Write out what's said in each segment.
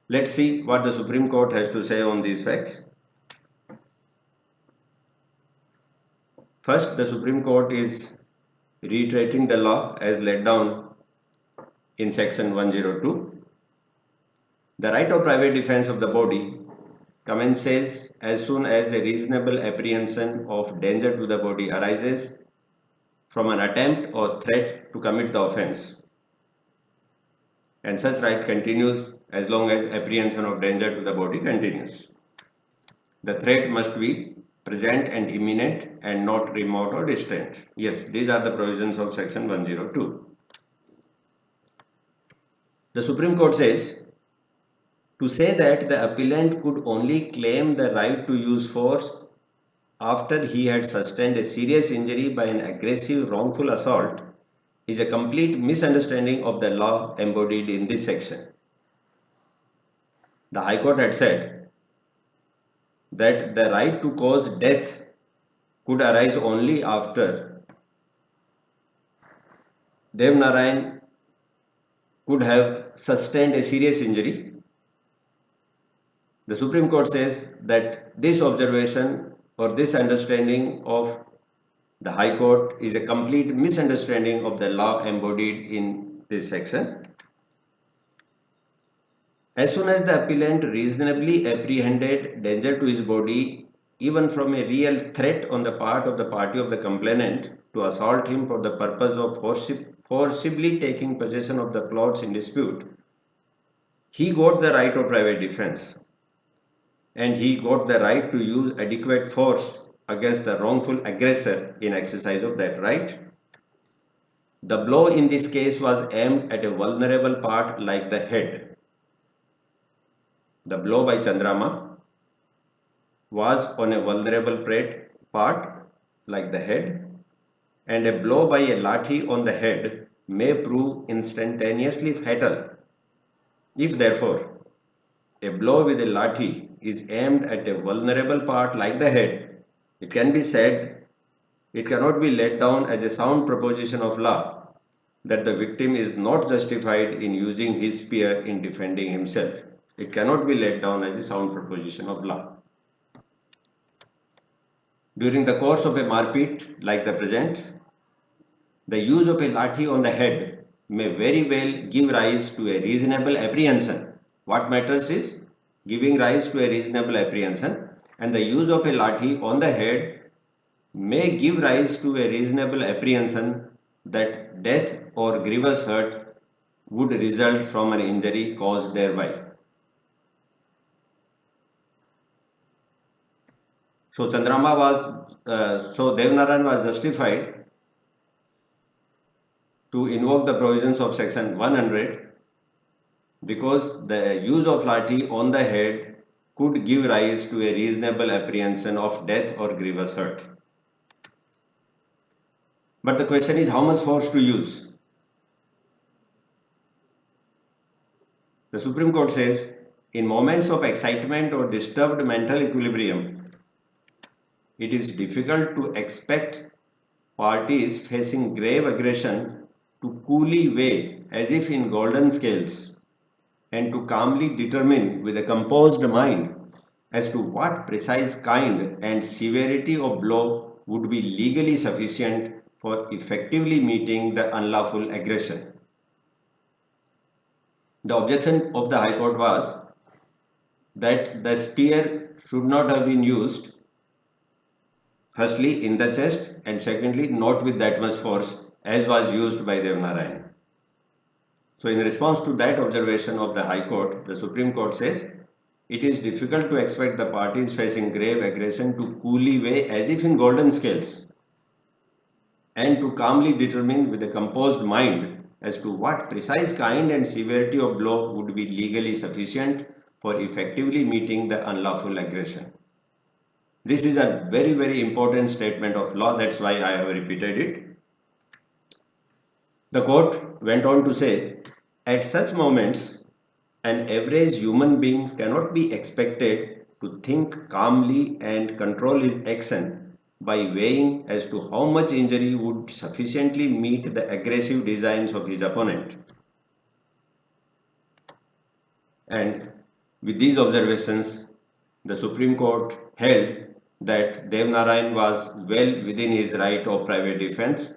Let's see what the Supreme Court has to say on these facts. First, the Supreme Court is reiterating the law as laid down in Section 102. The right of private defense of the body commences as soon as a reasonable apprehension of danger to the body arises from an attempt or threat to commit the offense. And such right continues as long as apprehension of danger to the body continues. The threat must be present and imminent and not remote or distant. Yes, these are the provisions of Section 102. The Supreme Court says, to say that the appellant could only claim the right to use force after he had sustained a serious injury by an aggressive wrongful assault is a complete misunderstanding of the law embodied in this section. The High Court had said that the right to cause death could arise only after Dev Narayan could have sustained a serious injury. The Supreme Court says that this observation or this understanding of the High Court is a complete misunderstanding of the law embodied in this section. As soon as the appellant reasonably apprehended danger to his body, even from a real threat on the part of the party of the complainant to assault him for the purpose of forcibly taking possession of the plots in dispute, he got the right of private defense. And he got the right to use adequate force against the wrongful aggressor in exercise of that right. The blow in this case was aimed at a vulnerable part like the head. The blow by Chandrama was on a vulnerable part like the head, and a blow by a lathi on the head may prove instantaneously fatal. If therefore a blow with a lathi is aimed at a vulnerable part like the head, it can be said, it cannot be laid down as a sound proposition of law that the victim is not justified in using his spear in defending himself. It cannot be laid down as a sound proposition of law. During the course of a marpit like the present, the use of a lathi on the head may very well give rise to a reasonable apprehension. What matters is giving rise to a reasonable apprehension, and the use of a lathi on the head may give rise to a reasonable apprehension that death or grievous hurt would result from an injury caused thereby. So Devanarayan was justified to invoke the provisions of section 100 because the use of lathi on the head could give rise to a reasonable apprehension of death or grievous hurt. But the question is how much force to use. The Supreme Court says, in moments of excitement or disturbed mental equilibrium, it is difficult to expect parties facing grave aggression to coolly weigh as if in golden scales and to calmly determine with a composed mind as to what precise kind and severity of blow would be legally sufficient for effectively meeting the unlawful aggression. The objection of the High Court was that the spear should not have been used, firstly in the chest and secondly not with that much force as was used by Devanarayan. So in response to that observation of the High Court, the Supreme Court says, it is difficult to expect the parties facing grave aggression to coolly weigh as if in golden scales and to calmly determine with a composed mind as to what precise kind and severity of blow would be legally sufficient for effectively meeting the unlawful aggression. This is a very, very important statement of law. That's why I have repeated it. The court went on to say, at such moments, an average human being cannot be expected to think calmly and control his action by weighing as to how much injury would sufficiently meet the aggressive designs of his opponent. And With these observations, the Supreme Court held that Devnarayan was well within his right of private defense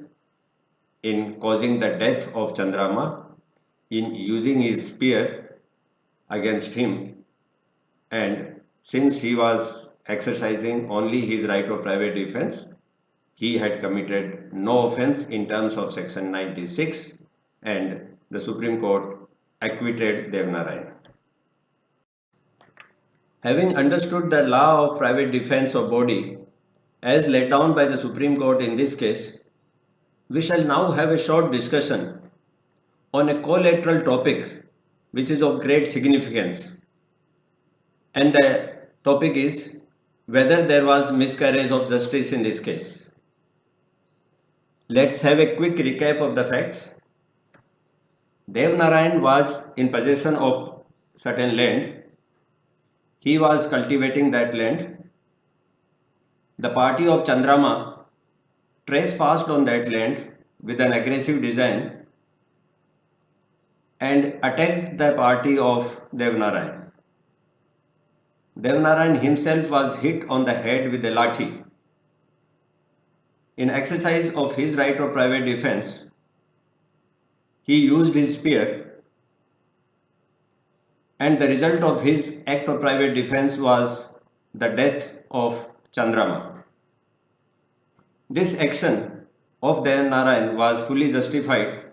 in causing the death of Chandrama, in using his spear against him, and since he was exercising only his right of private defense, he had committed no offense in terms of Section 96, and the Supreme Court acquitted Devnarayan. Having understood the law of private defense of body as laid down by the Supreme Court in this case, we shall now have a short discussion on a collateral topic which is of great significance, and the topic is whether there was miscarriage of justice in this case. Let's have a quick recap of the facts. Devnarayan was in possession of certain land. He was cultivating that land. The party of Chandrama trespassed on that land with an aggressive design and attacked the party of Devnarayan. Devnarayan himself was hit on the head with a lathi. In exercise of his right of private defense, he used his spear, and the result of his act of private defense was the death of Chandrama. This action of Devnarayan was fully justified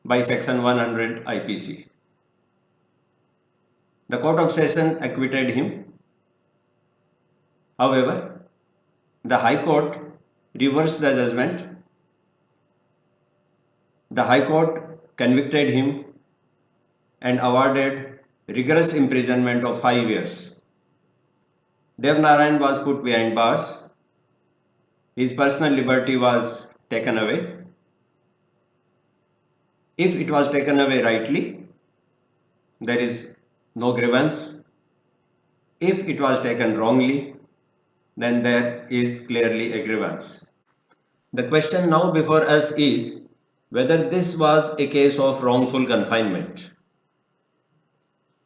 by Section 100 IPC. The Court of Session acquitted him. However, the High Court reversed the judgment. The High Court convicted him and awarded rigorous imprisonment of 5 years. Devnarayan was put behind bars. His personal liberty was taken away. If it was taken away rightly, there is no grievance. If it was taken wrongly, then there is clearly a grievance. The question now before us is whether this was a case of wrongful confinement.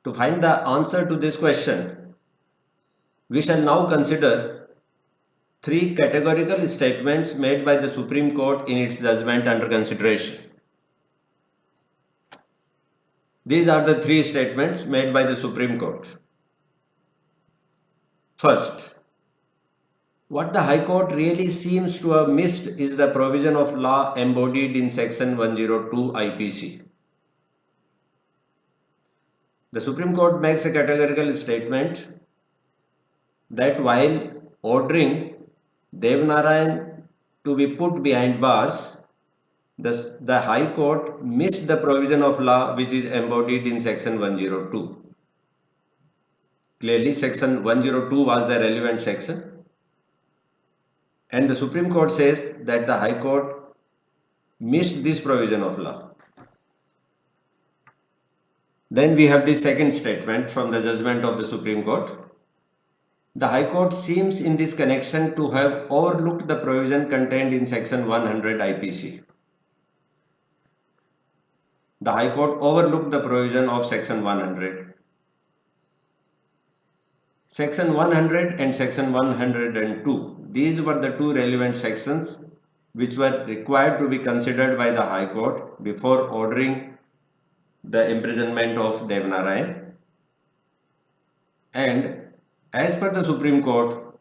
To find the answer to this question, we shall now consider 3 categorical statements made by the Supreme Court in its judgment under consideration. These are the 3 statements made by the Supreme Court. First, what the High Court really seems to have missed is the provision of law embodied in Section 102 IPC. The Supreme Court makes a categorical statement that while ordering Devnarayan to be put behind bars, the High Court missed the provision of law which is embodied in Section 102. Clearly, Section 102 was the relevant section, and the Supreme Court says that the High Court missed this provision of law. Then we have the second statement from the judgment of the Supreme Court. The High Court seems in this connection to have overlooked the provision contained in Section 100 IPC. The High Court overlooked the provision of Section 100. Section 100 and Section 102, these were the 2 relevant sections which were required to be considered by the High Court before ordering the imprisonment of Devnarayan. And as per the Supreme Court,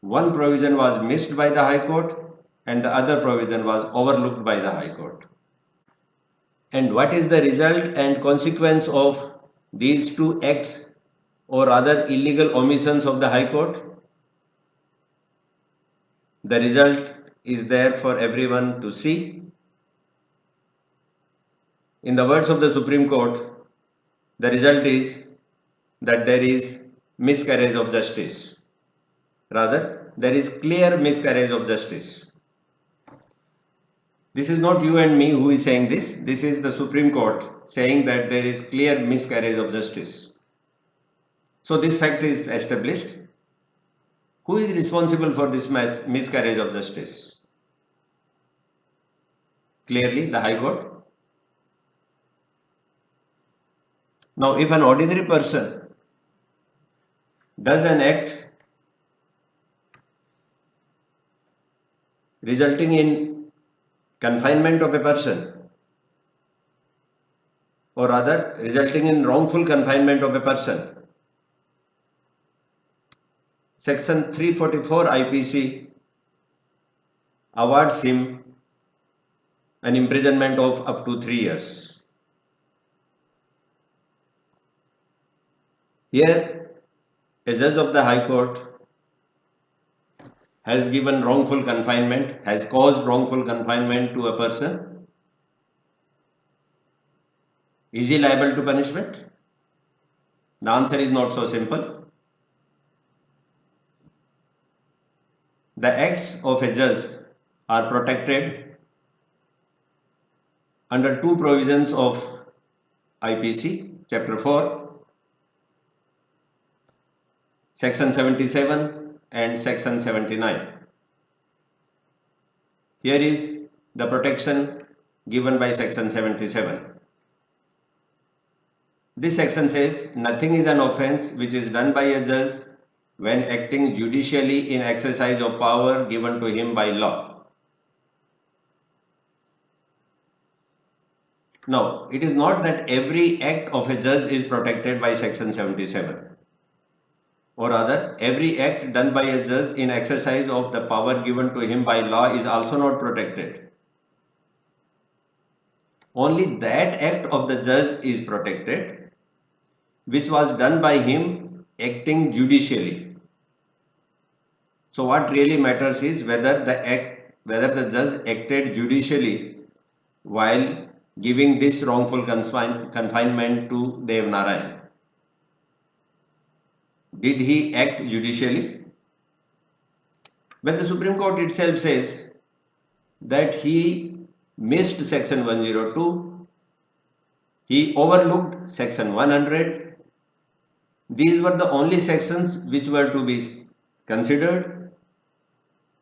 one provision was missed by the High Court and the other provision was overlooked by the High Court. And what is the result and consequence of these 2 acts or other illegal omissions of the High Court? The result is there for everyone to see. In the words of the Supreme Court, the result is that there is miscarriage of justice. Rather, there is clear miscarriage of justice. This is not you and me who is saying this. This is the Supreme Court saying that there is clear miscarriage of justice. So this fact is established. Who is responsible for this miscarriage of justice? Clearly, the High Court. Now, if an ordinary person Does an act resulting in confinement of a person, or rather resulting in wrongful confinement of a person, Section 344 IPC awards him an imprisonment of up to 3 years. Here, a judge of the High Court has given wrongful confinement, has caused wrongful confinement to a person. Is he liable to punishment? The answer is not so simple. The acts of a judge are protected under two provisions of IPC, Chapter 4, Section 77 and Section 79. Here is the protection given by Section 77. This section says, nothing is an offence which is done by a judge when acting judicially in exercise of power given to him by law. Now, it is not that every act of a judge is protected by Section 77. Or rather, every act done by a judge in exercise of the power given to him by law is also not protected. Only that act of the judge is protected which was done by him acting judicially. So what really matters is whether the judge acted judicially while giving this wrongful confinement to Dev Narayan. Did he act judicially? When the Supreme Court itself says that he missed Section 102, he overlooked Section 100, these were the only sections which were to be considered.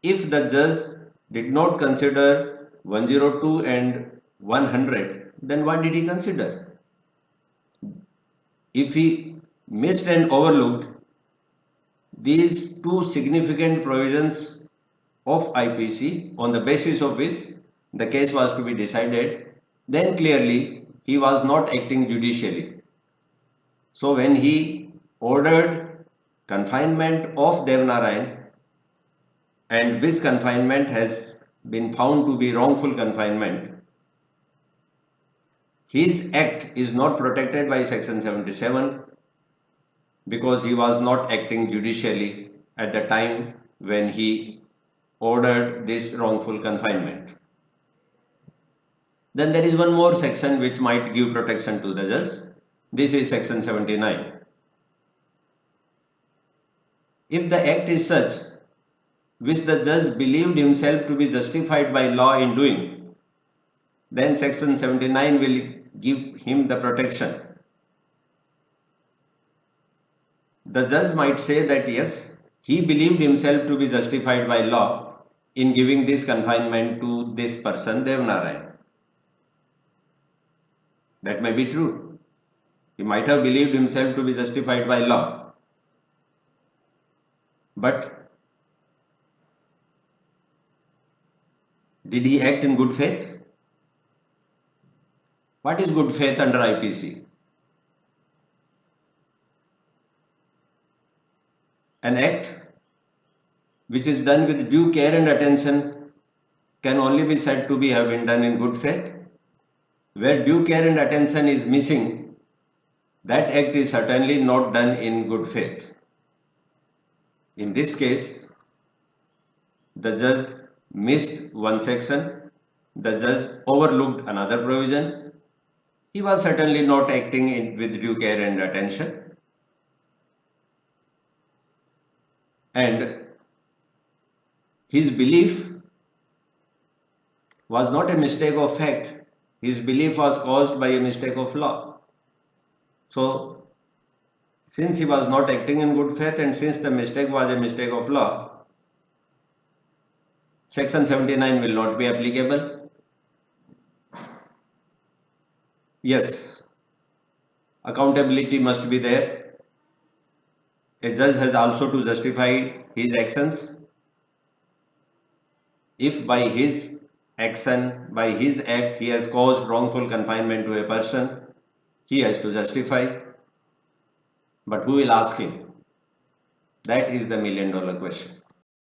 If the judge did not consider 102 and 100, then what did he consider? If he missed and overlooked these two significant provisions of IPC on the basis of which the case was to be decided, then clearly he was not acting judicially. So when he ordered confinement of Dev Narayan, and which confinement has been found to be wrongful confinement, his act is not protected by Section 77 because he was not acting judicially at the time when he ordered this wrongful confinement. Then there is one more section which might give protection to the judge. This is Section 79. If the act is such which the judge believed himself to be justified by law in doing, then Section 79 will give him the protection. The judge might say that yes, he believed himself to be justified by law in giving this confinement to this person, Dev Narayan. That may be true. He might have believed himself to be justified by law. But did he act in good faith? What is good faith under IPC? An act which is done with due care and attention can only be said to have been done in good faith. Where due care and attention is missing, that act is certainly not done in good faith. In this case, the judge missed one section, the judge overlooked another provision. He was certainly not acting with due care and attention. And his belief was not a mistake of fact. His belief was caused by a mistake of law. So, since he was not acting in good faith and since the mistake was a mistake of law, Section 79 will not be applicable. Yes, accountability must be there. A judge has also to justify his actions. If by his action, by his act, he has caused wrongful confinement to a person, he has to justify. But who will ask him? That is the $1,000,000 question.